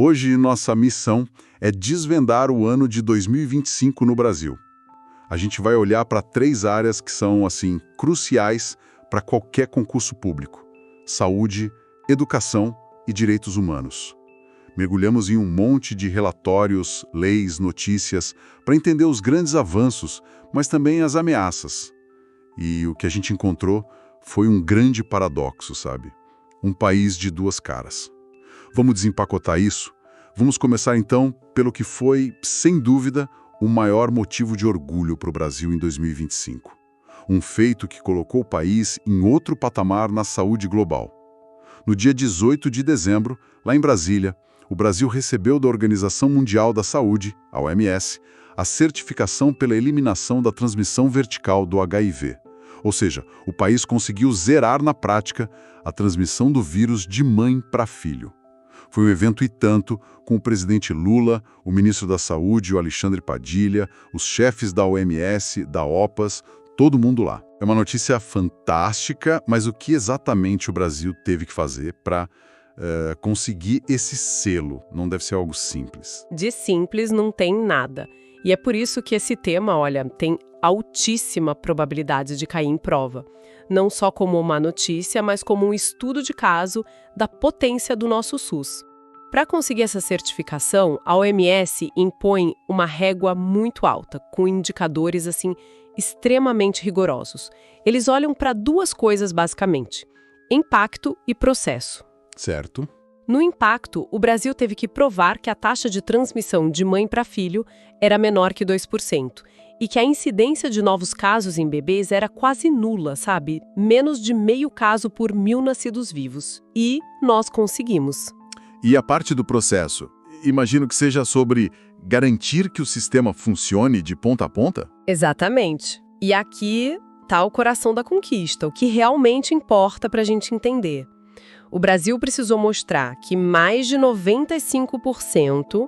Hoje, nossa missão é desvendar o ano de 2025 no Brasil. A gente vai olhar para 3 áreas que são, assim, cruciais para qualquer concurso público: saúde, educação e direitos humanos. Mergulhamos em um monte de relatórios, leis, notícias, para entender os grandes avanços, mas também as ameaças. E o que a gente encontrou foi um grande paradoxo, sabe? Um país de 2 caras. Vamos desempacotar isso? Vamos começar então pelo que foi, sem dúvida, o maior motivo de orgulho para o Brasil em 2025. Um feito que colocou o país em outro patamar na saúde global. No dia 18 de dezembro, lá em Brasília, o Brasil recebeu da Organização Mundial da Saúde, a OMS, a certificação pela eliminação da transmissão vertical do HIV. Ou seja, o país conseguiu zerar na prática a transmissão do vírus de mãe para filho. Foi um evento e tanto, com o presidente Lula, o ministro da Saúde, o Alexandre Padilha, os chefes da OMS, da OPAS, todo mundo lá. É uma notícia fantástica, mas o que exatamente o Brasil teve que fazer para conseguir esse selo? Não deve ser algo simples. De simples não tem nada. E é por isso que esse tema, olha, tem altíssima probabilidade de cair em prova. Não só como uma notícia, mas como um estudo de caso da potência do nosso SUS. Para conseguir essa certificação, a OMS impõe uma régua muito alta, com indicadores assim extremamente rigorosos. Eles olham para 2 coisas basicamente: impacto e processo. Certo. No impacto, o Brasil teve que provar que a taxa de transmissão de mãe para filho era menor que 2% e que a incidência de novos casos em bebês era quase nula, sabe? Menos de meio caso por 1.000 nascidos vivos. E nós conseguimos. E a parte do processo? Imagino que seja sobre garantir que o sistema funcione de ponta a ponta? Exatamente. E aqui está o coração da conquista, o que realmente importa para a gente entender. O Brasil precisou mostrar que mais de 95%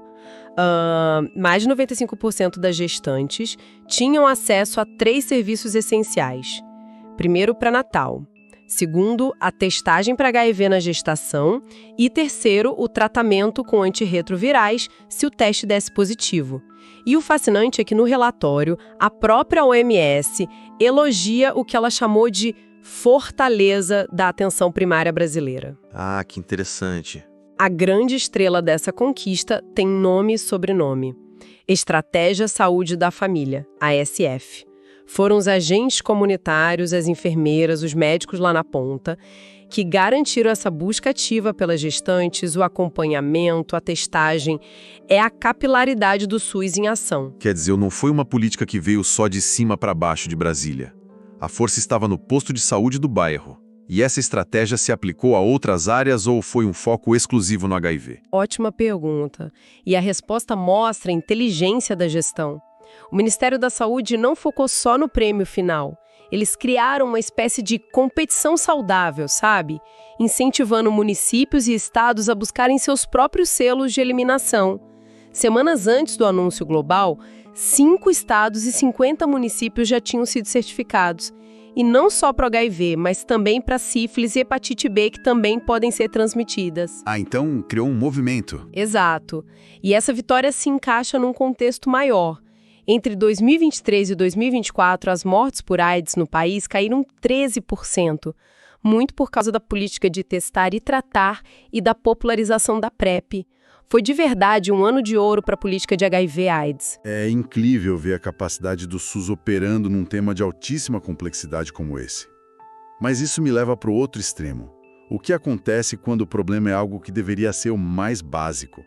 das gestantes tinham acesso a 3 serviços essenciais. Primeiro, pré-natal. Segundo, a testagem para HIV na gestação. E terceiro, o tratamento com antirretrovirais se o teste desse positivo. E o fascinante é que no relatório, a própria OMS elogia o que ela chamou de fortaleza da atenção primária brasileira. Ah, que interessante. A grande estrela dessa conquista tem nome e sobrenome: Estratégia Saúde da Família, ASF. Foram os agentes comunitários, as enfermeiras, os médicos lá na ponta, que garantiram essa busca ativa pelas gestantes, o acompanhamento, a testagem. É a capilaridade do SUS em ação. Quer dizer, não foi uma política que veio só de cima para baixo de Brasília. A força estava no posto de saúde do bairro. E essa estratégia se aplicou a outras áreas ou foi um foco exclusivo no HIV? Ótima pergunta. E a resposta mostra a inteligência da gestão. O Ministério da Saúde não focou só no prêmio final. Eles criaram uma espécie de competição saudável, sabe? Incentivando municípios e estados a buscarem seus próprios selos de eliminação. Semanas antes do anúncio global, 5 estados e 50 municípios já tinham sido certificados. E não só para o HIV, mas também para sífilis e hepatite B, que também podem ser transmitidas. Ah, então criou um movimento. Exato. E essa vitória se encaixa num contexto maior. Entre 2023 e 2024, as mortes por AIDS no país caíram 13%, muito por causa da política de testar e tratar e da popularização da PrEP. Foi de verdade um ano de ouro para a política de HIV/AIDS. É incrível ver a capacidade do SUS operando num tema de altíssima complexidade como esse. Mas isso me leva para o outro extremo. O que acontece quando o problema é algo que deveria ser o mais básico,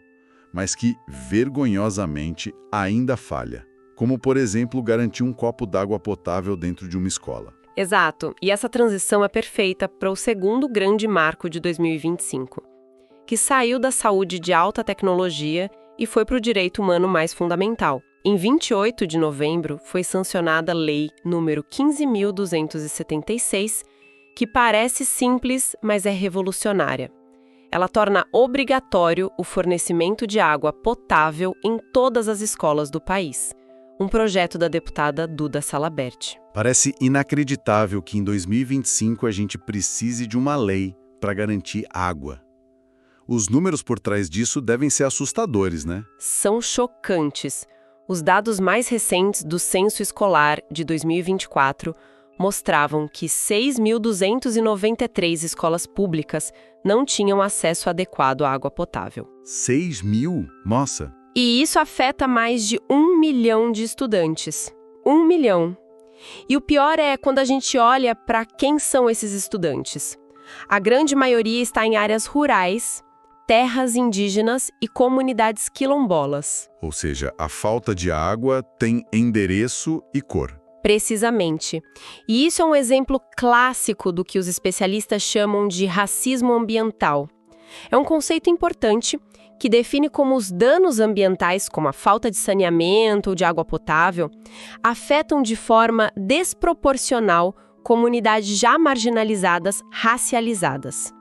mas que, vergonhosamente, ainda falha? Como, por exemplo, garantir um copo d'água potável dentro de uma escola. Exato. E essa transição é perfeita para o segundo grande marco de 2025. Que saiu da saúde de alta tecnologia e foi para o direito humano mais fundamental. Em 28 de novembro, foi sancionada a Lei número 15.276, que parece simples, mas é revolucionária. Ela torna obrigatório o fornecimento de água potável em todas as escolas do país. Um projeto da deputada Duda Salabert. Parece inacreditável que em 2025 a gente precise de uma lei para garantir água. Os números por trás disso devem ser assustadores, né? São chocantes. Os dados mais recentes do Censo Escolar de 2024 mostravam que 6.293 escolas públicas não tinham acesso adequado à água potável. 6 mil? Nossa! E isso afeta mais de 1 milhão de estudantes. 1 milhão. E o pior é quando a gente olha para quem são esses estudantes. A grande maioria está em áreas rurais, terras indígenas e comunidades quilombolas. Ou seja, a falta de água tem endereço e cor. Precisamente. E isso é um exemplo clássico do que os especialistas chamam de racismo ambiental. É um conceito importante que define como os danos ambientais, como a falta de saneamento ou de água potável, afetam de forma desproporcional comunidades já marginalizadas, racializadas.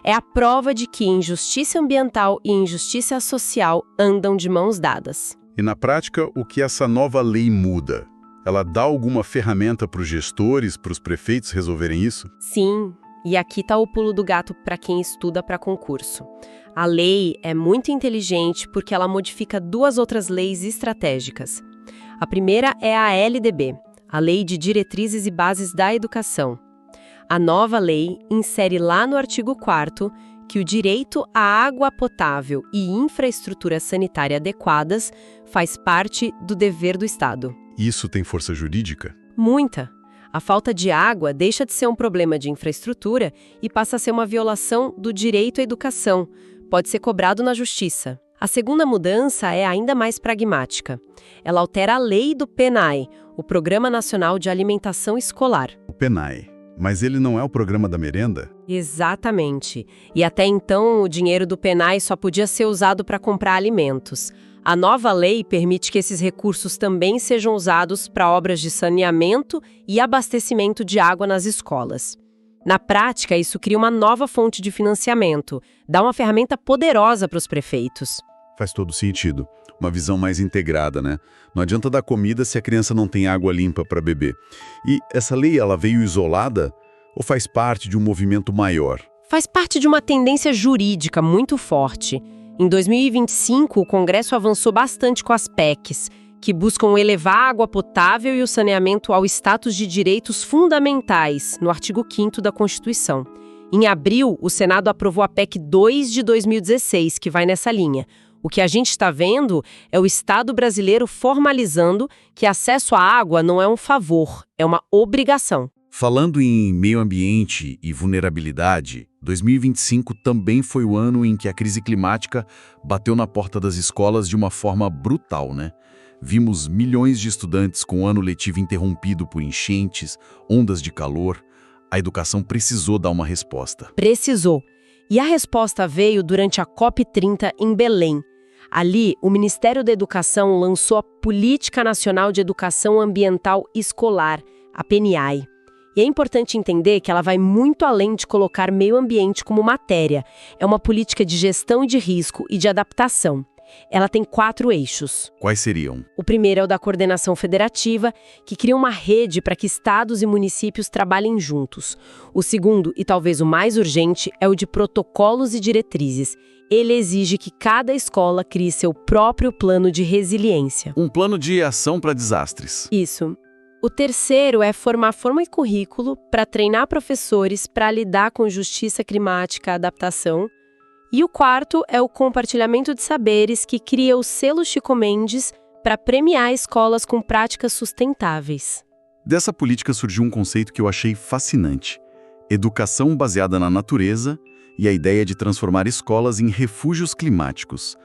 É a prova de que injustiça ambiental e injustiça social andam de mãos dadas. E na prática, o que essa nova lei muda? Ela dá alguma ferramenta para os gestores, para os prefeitos resolverem isso? Sim, e aqui está o pulo do gato para quem estuda para concurso. A lei é muito inteligente porque ela modifica duas outras leis estratégicas. A primeira é a LDB, a Lei de Diretrizes e Bases da Educação. A nova lei insere lá no artigo 4º que o direito à água potável e infraestrutura sanitária adequadas faz parte do dever do Estado. Isso tem força jurídica? Muita. A falta de água deixa de ser um problema de infraestrutura e passa a ser uma violação do direito à educação. Pode ser cobrado na justiça. A segunda mudança é ainda mais pragmática. Ela altera a lei do PNAE, o Programa Nacional de Alimentação Escolar. O PNAE. Mas ele não é o programa da merenda? Exatamente. E até então o dinheiro do PNAE só podia ser usado para comprar alimentos. A nova lei permite que esses recursos também sejam usados para obras de saneamento e abastecimento de água nas escolas. Na prática, isso cria uma nova fonte de financiamento, dá uma ferramenta poderosa para os prefeitos. Faz todo sentido. Uma visão mais integrada, né? Não adianta dar comida se a criança não tem água limpa para beber. E essa lei, ela veio isolada ou faz parte de um movimento maior? Faz parte de uma tendência jurídica muito forte. Em 2025, o Congresso avançou bastante com as PECs, que buscam elevar a água potável e o saneamento ao status de direitos fundamentais, no artigo 5º da Constituição. Em abril, o Senado aprovou a PEC 2 de 2016, que vai nessa linha. O que a gente está vendo é o Estado brasileiro formalizando que acesso à água não é um favor, é uma obrigação. Falando em meio ambiente e vulnerabilidade, 2025 também foi o ano em que a crise climática bateu na porta das escolas de uma forma brutal, né? Vimos milhões de estudantes com o ano letivo interrompido por enchentes, ondas de calor. A educação precisou dar uma resposta. Precisou. E a resposta veio durante a COP30 em Belém. Ali, o Ministério da Educação lançou a Política Nacional de Educação Ambiental Escolar, a PNAE. E é importante entender que ela vai muito além de colocar meio ambiente como matéria. É uma política de gestão de risco e de adaptação. Ela tem 4 eixos. Quais seriam? O primeiro é o da coordenação federativa, que cria uma rede para que estados e municípios trabalhem juntos. O segundo, e talvez o mais urgente, é o de protocolos e diretrizes. Ele exige que cada escola crie seu próprio plano de resiliência. Um plano de ação para desastres. Isso. O terceiro é formar forma e currículo para treinar professores para lidar com justiça climática e adaptação. E o quarto é o compartilhamento de saberes, que cria o selo Chico Mendes para premiar escolas com práticas sustentáveis. Dessa política surgiu um conceito que eu achei fascinante: educação baseada na natureza e a ideia de transformar escolas em refúgios climáticos.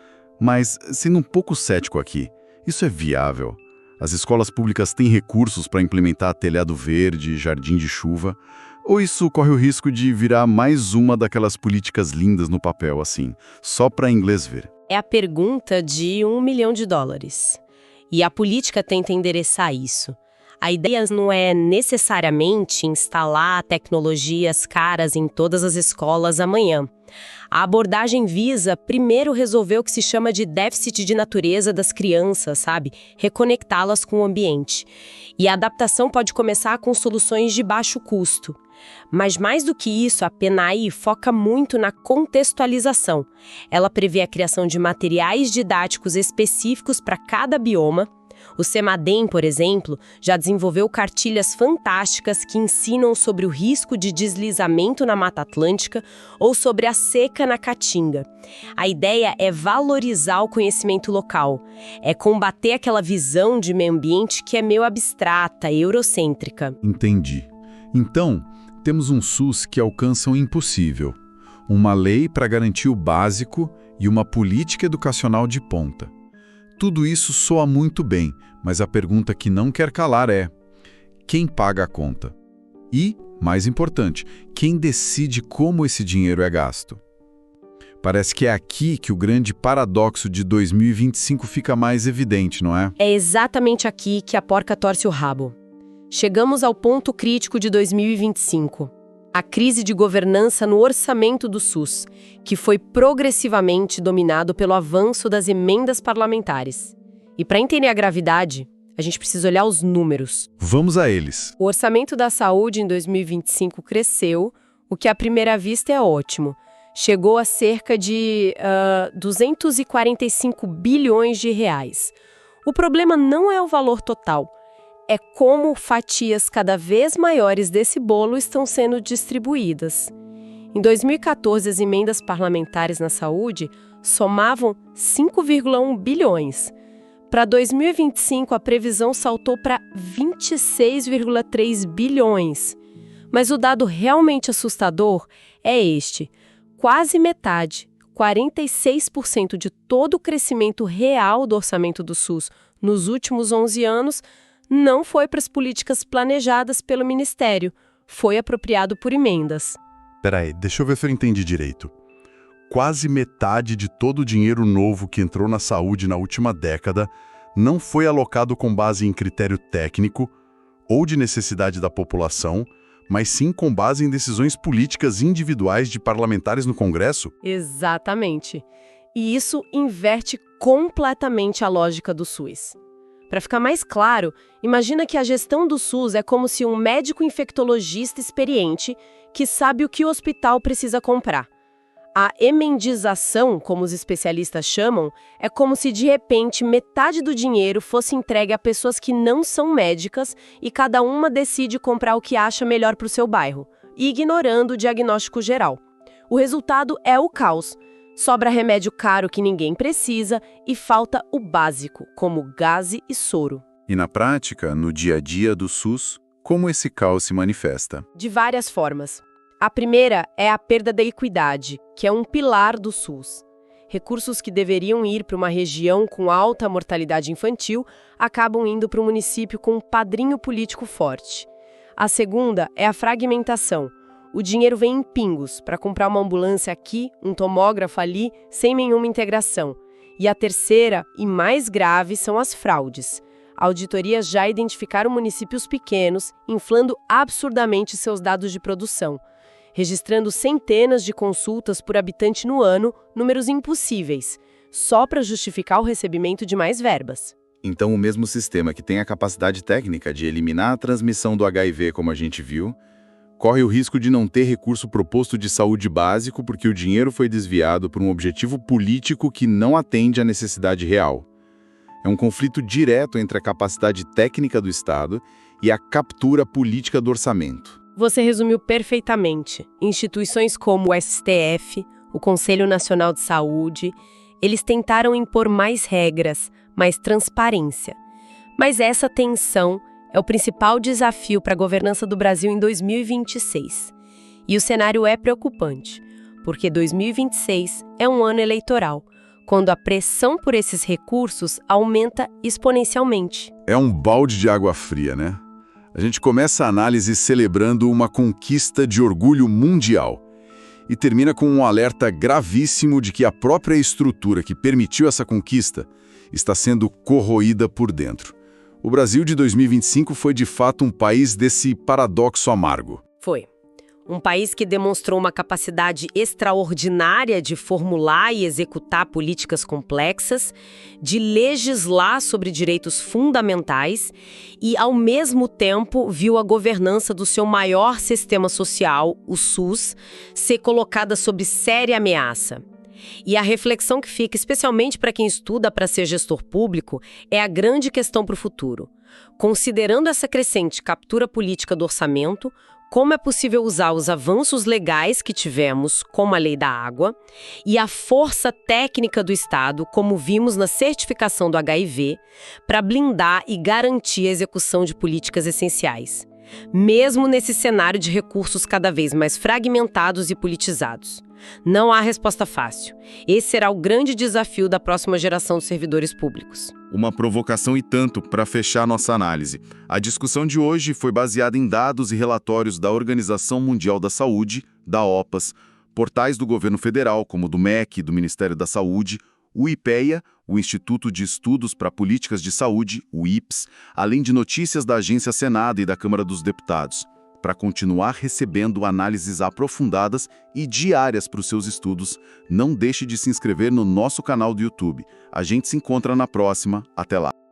Mas, sendo um pouco cético aqui, isso é viável? As escolas públicas têm recursos para implementar telhado verde, jardim de chuva? Ou isso corre o risco de virar mais uma daquelas políticas lindas no papel, assim, só para inglês ver? É a pergunta de $1 milhão. E a política tenta endereçar isso. A ideia não é necessariamente instalar tecnologias caras em todas as escolas amanhã. A abordagem visa, primeiro, resolver o que se chama de déficit de natureza das crianças, sabe? Reconectá-las com o ambiente. E a adaptação pode começar com soluções de baixo custo. Mas mais do que isso, a PNAE foca muito na contextualização. Ela prevê a criação de materiais didáticos específicos para cada bioma. O CEMADEM, por exemplo, já desenvolveu cartilhas fantásticas que ensinam sobre o risco de deslizamento na Mata Atlântica ou sobre a seca na Caatinga. A ideia é valorizar o conhecimento local, é combater aquela visão de meio ambiente que é meio abstrata, eurocêntrica. Entendi. Então, temos um SUS que alcança o impossível, uma lei para garantir o básico e uma política educacional de ponta. Tudo isso soa muito bem, mas a pergunta que não quer calar é: quem paga a conta? E, mais importante, quem decide como esse dinheiro é gasto? Parece que é aqui que o grande paradoxo de 2025 fica mais evidente, não é? É exatamente aqui que a porca torce o rabo. Chegamos ao ponto crítico de 2025. A crise de governança no orçamento do SUS, que foi progressivamente dominado pelo avanço das emendas parlamentares. E para entender a gravidade, a gente precisa olhar os números. Vamos a eles. O orçamento da saúde em 2025 cresceu, o que à primeira vista é ótimo. Chegou a cerca de 245 bilhões de reais. O problema não é o valor total, é como fatias cada vez maiores desse bolo estão sendo distribuídas. Em 2014, as emendas parlamentares na saúde somavam 5,1 bilhões. Para 2025, a previsão saltou para 26,3 bilhões. Mas o dado realmente assustador é este: quase metade, 46% de todo o crescimento real do orçamento do SUS nos últimos 11 anos não foi para as políticas planejadas pelo Ministério, foi apropriado por emendas. Peraí, deixa eu ver se eu entendi direito. Quase metade de todo o dinheiro novo que entrou na saúde na última década não foi alocado com base em critério técnico ou de necessidade da população, mas sim com base em decisões políticas individuais de parlamentares no Congresso? Exatamente. E isso inverte completamente a lógica do SUS. Para ficar mais claro, imagina que a gestão do SUS é como se um médico infectologista experiente que sabe o que o hospital precisa comprar. A emendização, como os especialistas chamam, é como se de repente metade do dinheiro fosse entregue a pessoas que não são médicas e cada uma decide comprar o que acha melhor para o seu bairro, ignorando o diagnóstico geral. O resultado é o caos. Sobra remédio caro que ninguém precisa e falta o básico, como gaze e soro. E na prática, no dia a dia do SUS, como esse caos se manifesta? De várias formas. A primeira é a perda da equidade, que é um pilar do SUS. Recursos que deveriam ir para uma região com alta mortalidade infantil acabam indo para um município com um padrinho político forte. A segunda é a fragmentação. O dinheiro vem em pingos para comprar uma ambulância aqui, um tomógrafo ali, sem nenhuma integração. E a terceira, e mais grave, são as fraudes. Auditorias já identificaram municípios pequenos, inflando absurdamente seus dados de produção, registrando centenas de consultas por habitante no ano, números impossíveis, só para justificar o recebimento de mais verbas. Então, o mesmo sistema que tem a capacidade técnica de eliminar a transmissão do HIV, como a gente viu, corre o risco de não ter recurso proposto de saúde básico porque o dinheiro foi desviado por um objetivo político que não atende à necessidade real. É um conflito direto entre a capacidade técnica do Estado e a captura política do orçamento. Você resumiu perfeitamente. Instituições como o STF, o Conselho Nacional de Saúde, eles tentaram impor mais regras, mais transparência. Mas essa tensão é o principal desafio para a governança do Brasil em 2026. E o cenário é preocupante, porque 2026 é um ano eleitoral, quando a pressão por esses recursos aumenta exponencialmente. É um balde de água fria, né? A gente começa a análise celebrando uma conquista de orgulho mundial e termina com um alerta gravíssimo de que a própria estrutura que permitiu essa conquista está sendo corroída por dentro. O Brasil de 2025 foi de fato um país desse paradoxo amargo. Foi. Um país que demonstrou uma capacidade extraordinária de formular e executar políticas complexas, de legislar sobre direitos fundamentais e, ao mesmo tempo, viu a governança do seu maior sistema social, o SUS, ser colocada sob séria ameaça. E a reflexão que fica, especialmente para quem estuda para ser gestor público, é a grande questão para o futuro. Considerando essa crescente captura política do orçamento, como é possível usar os avanços legais que tivemos, como a Lei da Água, e a força técnica do Estado, como vimos na certificação do HIV, para blindar e garantir a execução de políticas essenciais, mesmo nesse cenário de recursos cada vez mais fragmentados e politizados. Não há resposta fácil. Esse será o grande desafio da próxima geração de servidores públicos. Uma provocação e tanto para fechar nossa análise. A discussão de hoje foi baseada em dados e relatórios da Organização Mundial da Saúde, da OPAS, portais do governo federal, como o do MEC, do Ministério da Saúde, o IPEA, o Instituto de Estudos para Políticas de Saúde, o IPES, além de notícias da Agência Senado e da Câmara dos Deputados. Para continuar recebendo análises aprofundadas e diárias para os seus estudos, não deixe de se inscrever no nosso canal do YouTube. A gente se encontra na próxima. Até lá!